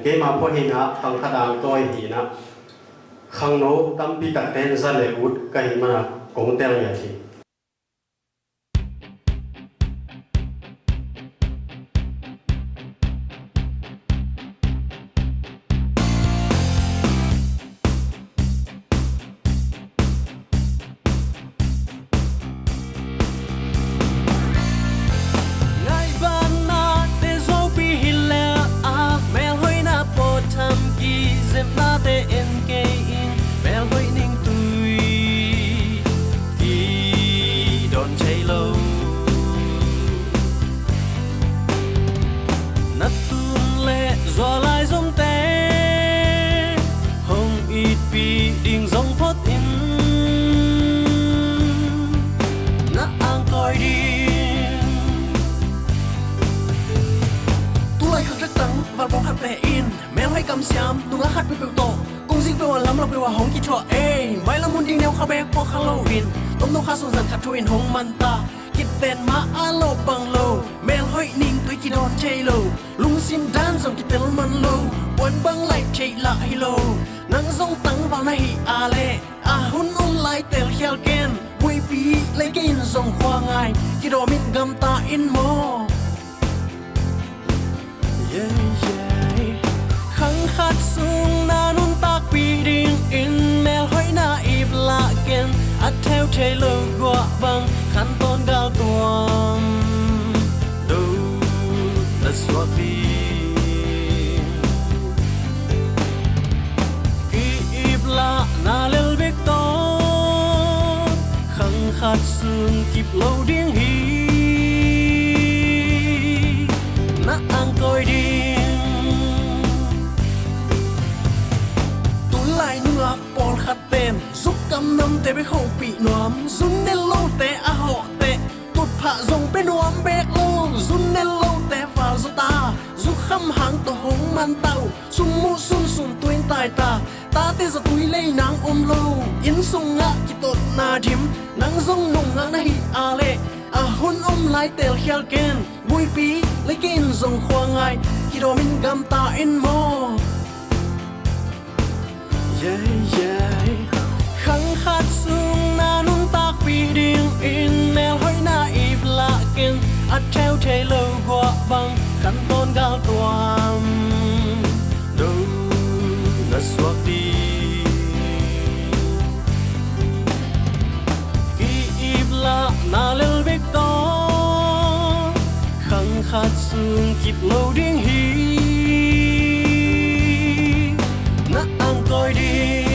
cái mà phô hình á thằng thà đàng coi thì na khang nô tâm bị cắt tên ra lệ út cái mà cũng tên nhà thì đình dòng phốt in na ang coi đi tu lại khắc rất tắng và bóng hạt bè in mèo hay cầm xiam tu ngã khát với biểu tổ công dinh với lắm lòng với hồng kỳ chua ê mai là muốn đình neo khá bé qua Halloween tôm nô khá sung dần khát thuin hồng man ta kịp tên má alo bằng lô mèo hơi ninh tôi chỉ đòn chơi lô lung sim đan dòng kịp tên man lô quấn băng lại chơi lại hello nắng dòng tắng vào này à lệ à hun lại tel khel ken bui pi lấy cái in dòng khoa ngài khi đó mình gầm ta in mò yeah yeah khăng khát sung na nun tak pi ding in mel hoi na ip la ken at theo chơi lơ gua băng khăn tôn gal tuam do that's what we la na lel bek to khăng khát sương kịp lâu điên hi na ang coi điên tu lại nua pol khát tên giúp cầm nắm te bek hậu bị noam zun nel lâu te a họ te tụt phạ dòng bên noam bek lâu zun nel lâu te vào zo ta giúp khăm hàng to hong man tàu sum mu sum tuin tai ta ta te za tui lei nang lo in sung nga ki tot na dim nang zong nong nga na hi ale a hun lai tel khel ken bui pi le ken zong khwa ngai ki do min gam ta in mo yeah yeah khăng khát sung na nun tak pi ding in mel hoi na ip la ken at theo thế lâu qua băng khăn tôn gal tuam do that's what we la na lel bek to khăng khát sương kịp lâu điên hi na ang coi đi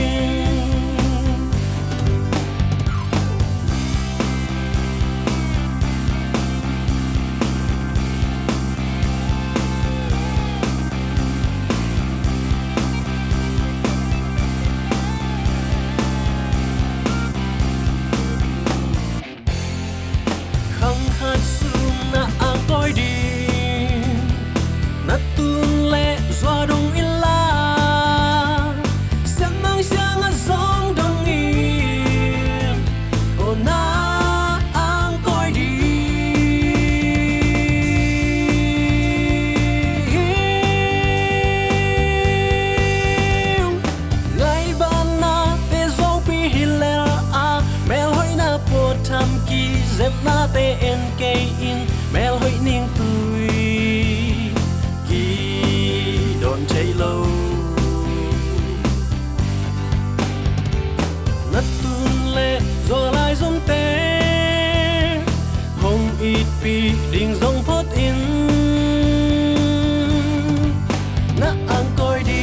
na tuôn lệ doa đông in la sẽ mang sang ở giông đông yên ô na ang coi đi ngày ban na te dâu pi hiler a mel hoi na po tham ki zem na te en ke in mel hoi ning tui chơi lâu nát tuôn lệ rồi lại giống té hồng ít pi đình dòng phốt in na ang coi đi